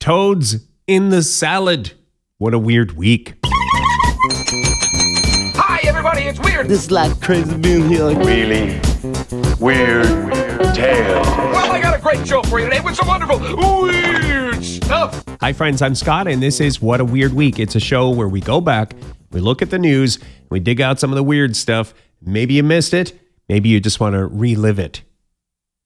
Toads in the salad. What a weird week. Hi, everybody, it's Weird. This is like crazy being here. Really weird tale. Well, I got a great show for you today with some wonderful weird stuff. Hi, friends. I'm Scott, and this is What a Weird Week. It's a show where we go back, we look at the news, we dig out some of the weird stuff. Maybe you missed it. Maybe you just want to relive it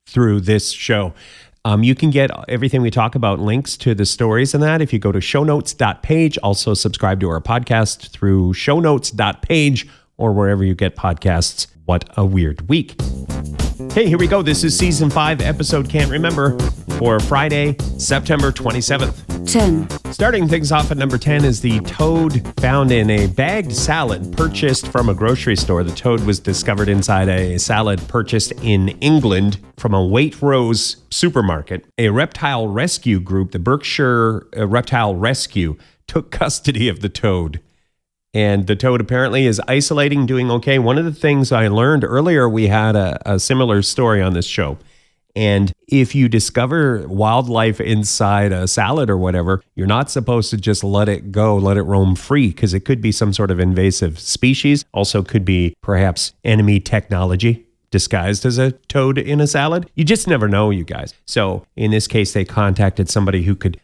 through this show. You can get everything we talk about, links to the stories and that, if you go to shownotes.page. Also subscribe to our podcast through shownotes.page or wherever you get podcasts. What a weird week. Hey, here we go. This is season 5, episode Can't Remember, for Friday, September 27th. 10. Starting things off at number 10 is the toad found in a bagged salad purchased from a grocery store. The toad was discovered inside a salad purchased in England from a Waitrose supermarket. A reptile rescue group, the Berkshire Reptile Rescue, took custody of the toad. And the toad apparently is isolating, doing okay. One of the things I learned earlier, we had a similar story on this show. And if you discover wildlife inside a salad or whatever, you're not supposed to just let it go, let it roam free, because it could be some sort of invasive species. Also could be perhaps enemy technology disguised as a toad in a salad. You just never know, you guys. So in this case, they contacted somebody who could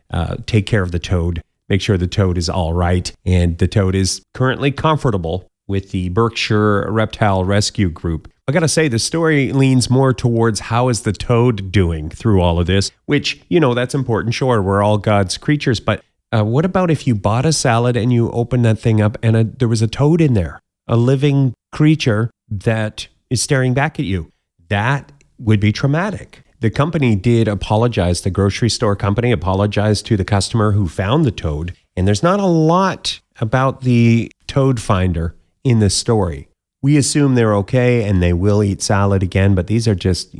take care of the toad, make sure the toad is all right. And the toad is currently comfortable with the Berkshire Reptile Rescue Group. I gotta say, the story leans more towards how is the toad doing through all of this, which, you know, that's important. Sure, we're all God's creatures, but what about if you bought a salad and you opened that thing up and there was a toad in there, a living creature that is staring back at you? That would be traumatic. The company did apologize. The grocery store company apologized to the customer who found the toad. And there's not a lot about the toad finder in the story. We assume they're okay and they will eat salad again, but these are just,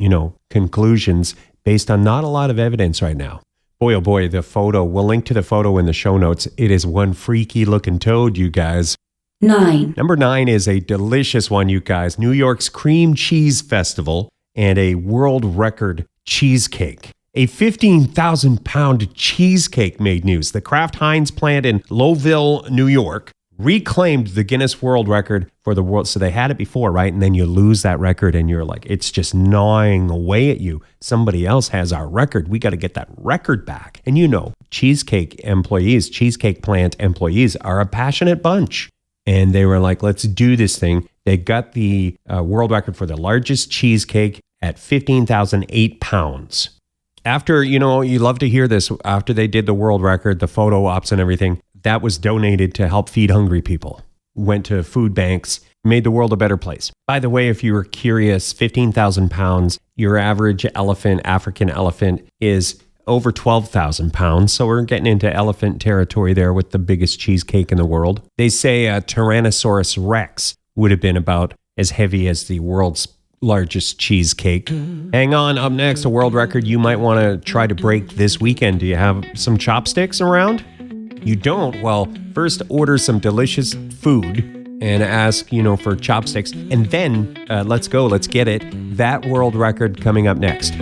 conclusions based on not a lot of evidence right now. Boy, oh boy, the photo. We'll link to the photo in the show notes. It is one freaky looking toad, you guys. 9. Number 9 is a delicious one, you guys. New York's Cream Cheese Festival and a world record cheesecake. A 15,000-pound cheesecake made news. The Kraft-Heinz plant in Lowville, New York, reclaimed the Guinness World Record for the world. So they had it before, right? And then you lose that record and you're like, it's just gnawing away at you. Somebody else has our record. We got to get that record back. And cheesecake plant employees are a passionate bunch. And they were like, let's do this thing. They got the world record for the largest cheesecake at 15,008 pounds. After, you love to hear this, after they did the world record, the photo ops and everything, that was donated to help feed hungry people. Went to food banks, made the world a better place. By the way, if you were curious, 15,000 pounds, your average African elephant, is over 12,000 pounds. So we're getting into elephant territory there with the biggest cheesecake in the world. They say a Tyrannosaurus Rex would have been about as heavy as the world's largest cheesecake. Hang on, up next, a world record you might want to try to break this weekend. Do you have some chopsticks around? You don't? Well, first order some delicious food and ask, for chopsticks. And then let's get it. That world record coming up next.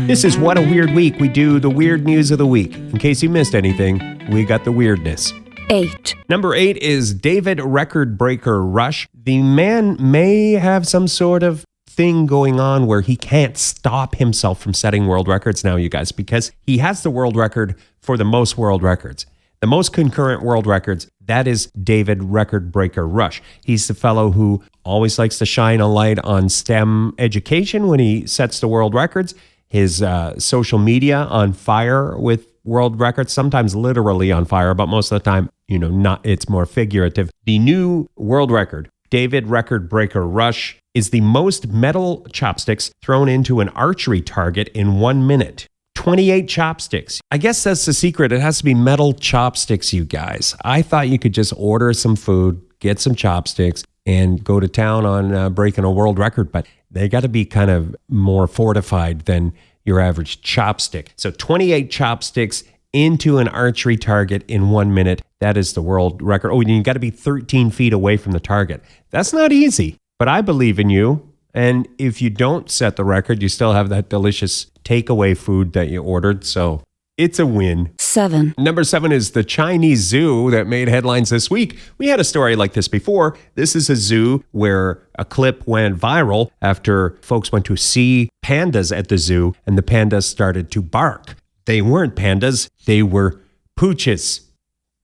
This is What a Weird Week. We do the weird news of the week. In case you missed anything, we got the weirdness. 8. Number 8 is David Record Breaker Rush. The man may have some sort of thing going on where he can't stop himself from setting world records now, you guys, because he has the world record for the most world records. The most concurrent world records, that is David Record Breaker Rush. He's the fellow who always likes to shine a light on STEM education when he sets the world records. His social media on fire with world records, sometimes literally on fire, but most of the time, it's more figurative. The new world record, David Record Breaker Rush, is the most metal chopsticks thrown into an archery target in 1 minute. 28 chopsticks. I guess that's the secret. It has to be metal chopsticks, you guys. I thought you could just order some food, get some chopsticks, and go to town on breaking a world record, but they got to be kind of more fortified than your average chopstick. So 28 chopsticks into an archery target in 1 minute. That is the world record. Oh, and you got to be 13 feet away from the target. That's not easy, but I believe in you. And if you don't set the record, you still have that delicious takeaway food that you ordered. So it's a win. 7. Number 7 is the Chinese zoo that made headlines this week. We had a story like this before. This is a zoo where a clip went viral after folks went to see pandas at the zoo, and the pandas started to bark. They weren't pandas. They were pooches.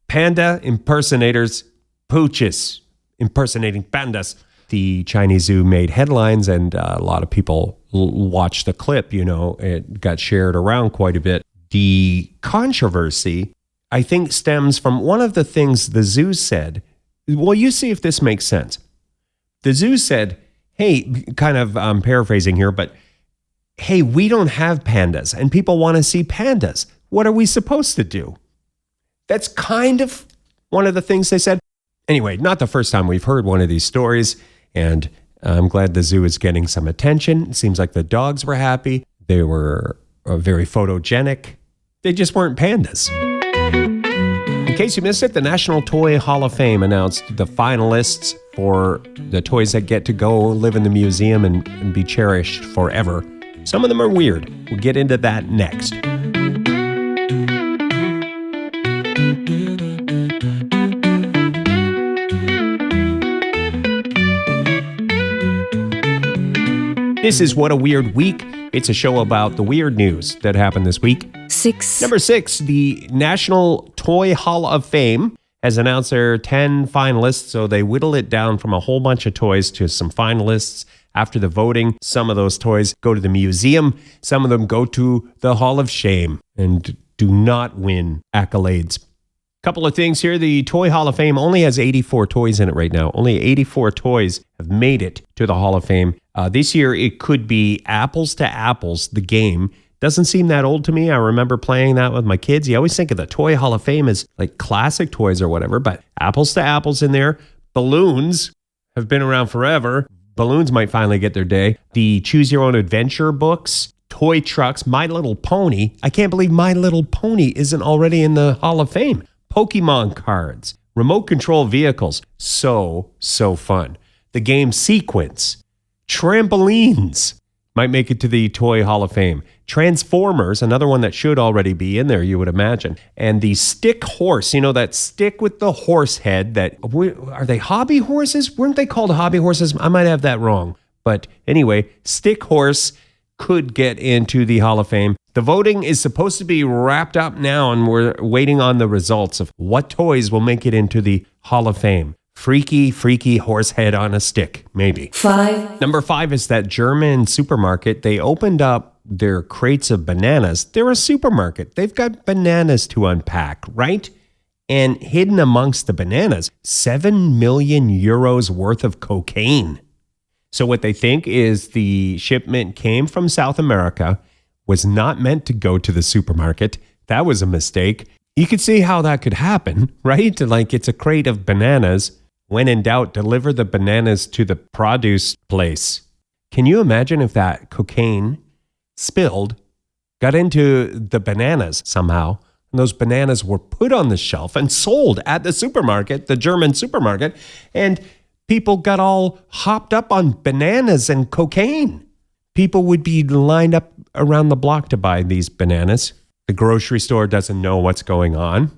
Panda impersonators, pooches, impersonating pandas. The Chinese zoo made headlines, and a lot of people watched the clip. It got shared around quite a bit. The controversy, I think, stems from one of the things the zoo said. Well, you see if this makes sense. The zoo said, hey, kind of paraphrasing here, but hey, we don't have pandas and people want to see pandas. What are we supposed to do? That's kind of one of the things they said. Anyway, not the first time we've heard one of these stories, and I'm glad the zoo is getting some attention. It seems like the dogs were happy. They were very photogenic. They just weren't pandas. In case you missed it, the National Toy Hall of Fame announced the finalists for the toys that get to go live in the museum and be cherished forever. Some of them are weird. We'll get into that next. This is What a Weird Week. It's a show about the weird news that happened this week. 6. Number 6, the National Toy Hall of Fame has announced their 10 finalists, so they whittle it down from a whole bunch of toys to some finalists. After the voting, some of those toys go to the museum, some of them go to the Hall of Shame and do not win accolades. Couple of things here. The Toy Hall of Fame only has 84 toys in it right now. Only 84 toys have made it to the Hall of Fame. This year, it could be Apples to Apples, the game. Doesn't seem that old to me. I remember playing that with my kids. You always think of the Toy Hall of Fame as like classic toys or whatever, but Apples to Apples in there. Balloons have been around forever. Balloons might finally get their day. The Choose Your Own Adventure books, toy trucks, My Little Pony. I can't believe My Little Pony isn't already in the Hall of Fame. Pokemon cards, remote control vehicles. So fun. The game Sequence, trampolines might make it to the Toy Hall of Fame. Transformers, another one that should already be in there, you would imagine. And the stick horse, that stick with the horse head that, are they hobby horses? Weren't they called hobby horses? I might have that wrong. But anyway, stick horse could get into the Hall of Fame. The voting is supposed to be wrapped up now, and we're waiting on the results of what toys will make it into the Hall of Fame. Freaky horse head on a stick, maybe. 5. Number 5 is that German supermarket. They opened up their crates of bananas. They're a supermarket. They've got bananas to unpack, right? And hidden amongst the bananas, 7 million euros worth of cocaine. So what they think is the shipment came from South America, was not meant to go to the supermarket. That was a mistake. You could see how that could happen, right? Like it's a crate of bananas. When in doubt, deliver the bananas to the produce place. Can you imagine if that cocaine spilled, got into the bananas somehow, and those bananas were put on the shelf and sold at the supermarket, the German supermarket, and people got all hopped up on bananas and cocaine. People would be lined up around the block to buy these bananas. The grocery store doesn't know what's going on.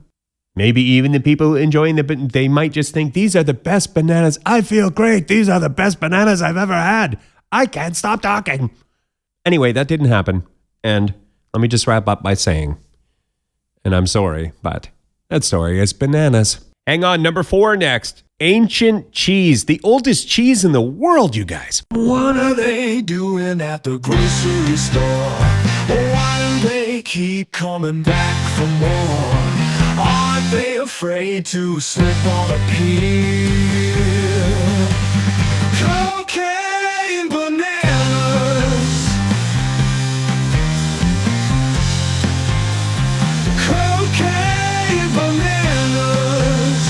Maybe even the people enjoying they might just think, these are the best bananas. I feel great. These are the best bananas I've ever had. I can't stop talking. Anyway, that didn't happen. And let me just wrap up by saying, and I'm sorry, but that story is bananas. Hang on, number 4 next. Ancient cheese, the oldest cheese in the world, you guys. What are they doing at the grocery store? Why do they keep coming back for more? Aren't they afraid to slip on a peel? Cocaine bananas. Cocaine bananas.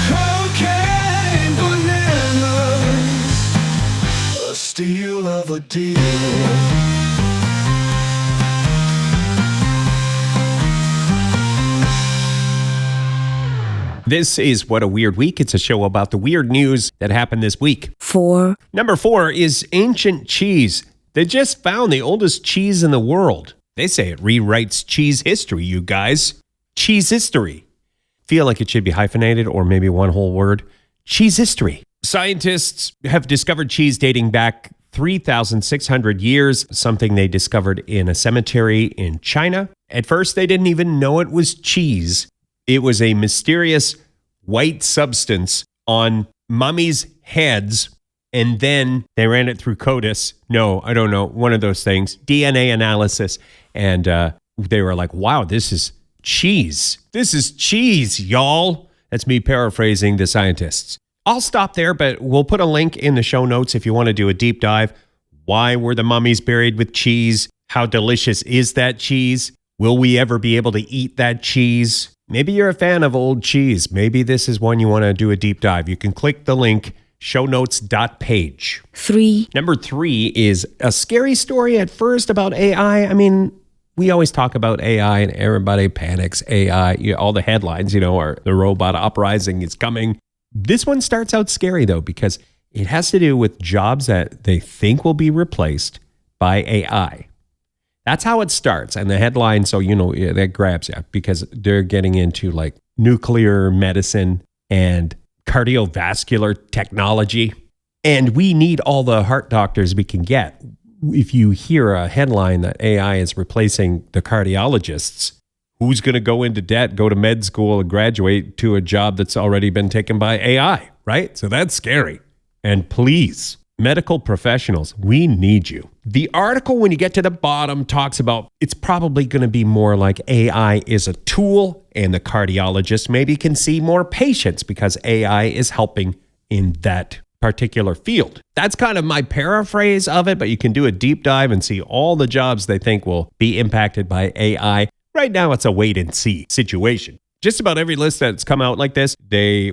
Cocaine bananas. A steal of a deal. This is What a Weird Week. It's a show about the weird news that happened this week. 4, Number 4 is ancient cheese. They just found the oldest cheese in the world. They say it rewrites cheese history, you guys. Cheese history. Feel like it should be hyphenated or maybe one whole word. Cheese history. Scientists have discovered cheese dating back 3,600 years, something they discovered in a cemetery in China. At first, they didn't even know it was cheese. It was a mysterious white substance on mummies' heads, and then they ran it through CODIS. No, I don't know, one of those things. DNA analysis. And they were like, wow, this is cheese. This is cheese, y'all. That's me paraphrasing the scientists. I'll stop there, but we'll put a link in the show notes if you want to do a deep dive. Why were the mummies buried with cheese? How delicious is that cheese? Will we ever be able to eat that cheese? Maybe you're a fan of old cheese. Maybe this is one you want to do a deep dive. You can click the link, shownotes.page. 3, Number 3 is a scary story at first about AI. I mean, we always talk about AI and everybody panics. AI, all the headlines, are the robot uprising is coming. This one starts out scary, though, because it has to do with jobs that they think will be replaced by AI. That's how it starts. And the headline, so, that grabs you because they're getting into like nuclear medicine and cardiovascular technology. And we need all the heart doctors we can get. If you hear a headline that AI is replacing the cardiologists, who's going to go into debt, go to med school, and graduate to a job that's already been taken by AI, right? So that's scary. And please, medical professionals, we need you. The article, when you get to the bottom, talks about it's probably going to be more like AI is a tool, and the cardiologist maybe can see more patients because AI is helping in that particular field. That's kind of my paraphrase of it, but you can do a deep dive and see all the jobs they think will be impacted by AI. Right now, it's a wait and see situation. Just about every list that's come out like this,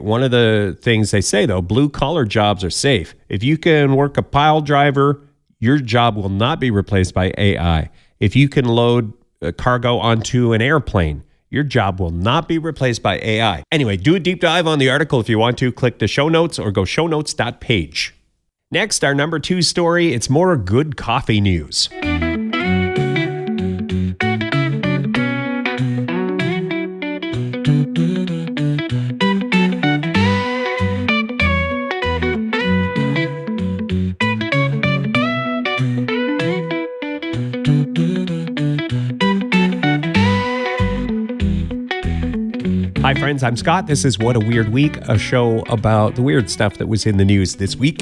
one of the things they say, though, blue collar jobs are safe. If you can work a pile driver, your job will not be replaced by AI. If you can load cargo onto an airplane, your job will not be replaced by AI. Anyway, do a deep dive on the article if you want to. Click the show notes or go shownotes.page. Next, our number 2 story. It's more good coffee news. Hi, friends. I'm Scott. This is What a Weird Week, a show about the weird stuff that was in the news this week.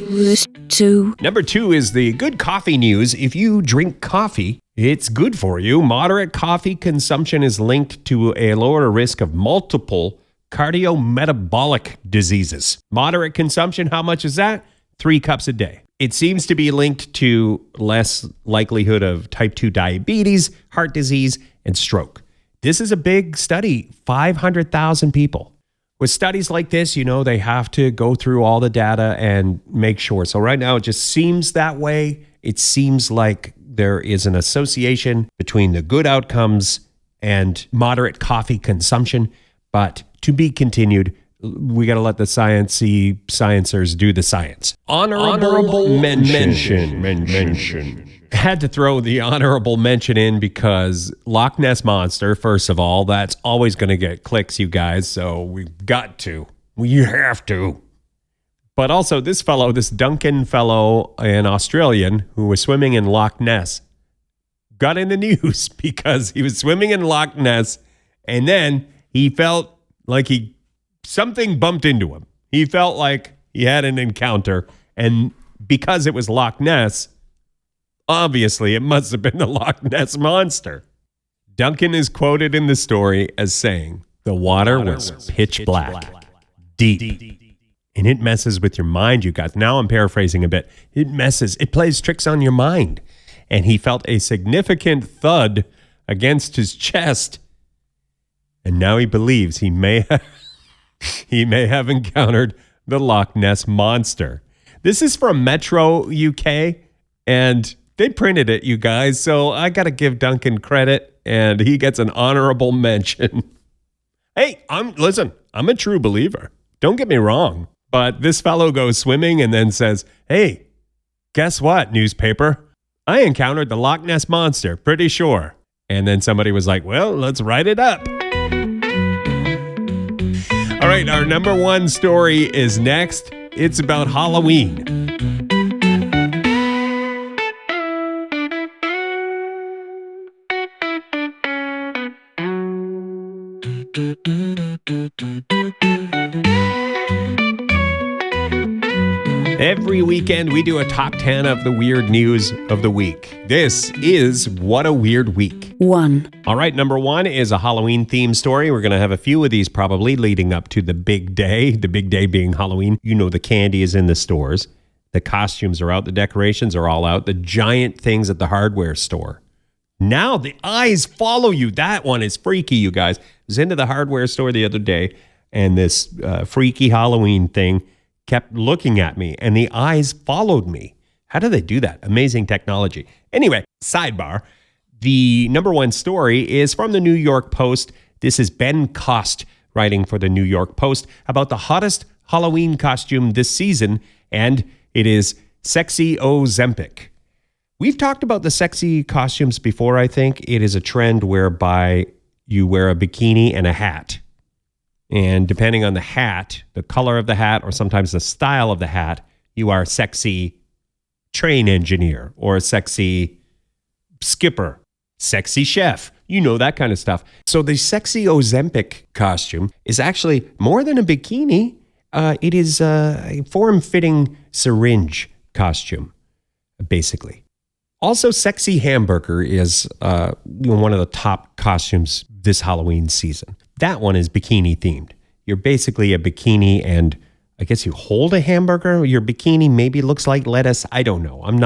2, Number 2 is the good coffee news. If you drink coffee, it's good for you. Moderate coffee consumption is linked to a lower risk of multiple cardiometabolic diseases. Moderate consumption, how much is that? 3 cups a day. It seems to be linked to less likelihood of type 2 diabetes, heart disease, and stroke. This is a big study, 500,000 people. With studies like this, they have to go through all the data and make sure. So right now, it just seems that way. It seems like there is an association between the good outcomes and moderate coffee consumption. But to be continued, we got to let the sciencers do the science. Honorable mention. Had to throw the honorable mention in because Loch Ness Monster, first of all, that's always going to get clicks, you guys. So we've got to. We have to. But also this Duncan fellow, an Australian who was swimming in Loch Ness, got in the news because he was swimming in Loch Ness and then he felt like something bumped into him. He felt like he had an encounter, and because it was Loch Ness, obviously, it must have been the Loch Ness Monster. Duncan is quoted in the story as saying, the water was pitch black, deep. And it messes with your mind, you guys. Now I'm paraphrasing a bit. It plays tricks on your mind. And he felt a significant thud against his chest. And now he believes he may have encountered the Loch Ness Monster. This is from Metro, UK, and they printed it, you guys, so I got to give Duncan credit, and he gets an honorable mention. Hey, I'm a true believer. Don't get me wrong. But this fellow goes swimming and then says, hey, guess what, newspaper? I encountered the Loch Ness Monster, pretty sure. And then somebody was like, well, let's write it up. All right, our number one story is next. It's about Halloween. Every weekend, we do a top 10 of the weird news of the week. This is What a Weird Week. 1. All right, number one is a Halloween-themed story. We're going to have a few of these probably leading up to the big day being Halloween. You know, the candy is in the stores. The costumes are out. The decorations are all out. The giant things at the hardware store. Now the eyes follow you. That one is freaky, you guys. I was into the hardware store the other day, and this freaky Halloween thing kept looking at me, and the eyes followed me. How do they do that? Amazing technology. Anyway, sidebar. The number one story is from the New York Post. This is Ben Cost writing for the New York Post about the hottest Halloween costume this season, and it is Sexy Ozempic. We've talked about the sexy costumes before, I think. It is a trend whereby you wear a bikini and a hat. And depending on the hat, the color of the hat, or sometimes the style of the hat, you are a sexy train engineer or a sexy skipper, sexy chef, you know, that kind of stuff. So the Sexy Ozempic costume is actually more than a bikini. It is a form-fitting syringe costume, basically. Also, Sexy Hamburger is one of the top costumes this Halloween season. That one is bikini themed. You're basically a bikini, and I guess you hold a hamburger. Your bikini maybe looks like lettuce. I don't know. I'm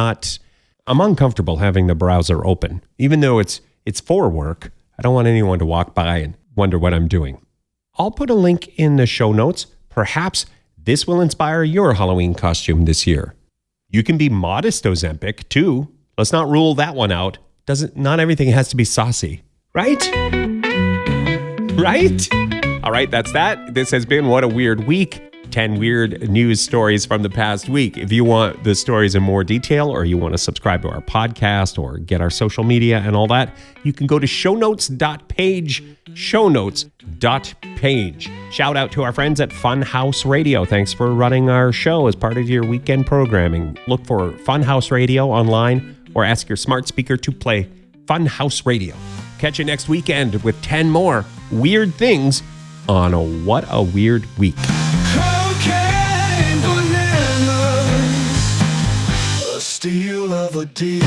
uncomfortable having the browser open. Even though it's for work, I don't want anyone to walk by and wonder what I'm doing. I'll put a link in the show notes. Perhaps this will inspire your Halloween costume this year. You can be modest Ozempic too. Let's not rule that one out. Not everything has to be saucy, right? Right? All right, that's that. This has been What a Weird Week. 10 weird news stories from the past week. If you want the stories in more detail, or you want to subscribe to our podcast or get our social media and all that, you can go to shownotes.page, shownotes.page. Shout out to our friends at Funhouse Radio. Thanks for running our show as part of your weekend programming. Look for Funhouse Radio online or ask your smart speaker to play Funhouse Radio. Catch you next weekend with 10 more weird things on a What a Weird Week. Cocaine bananas, a steal of a deal.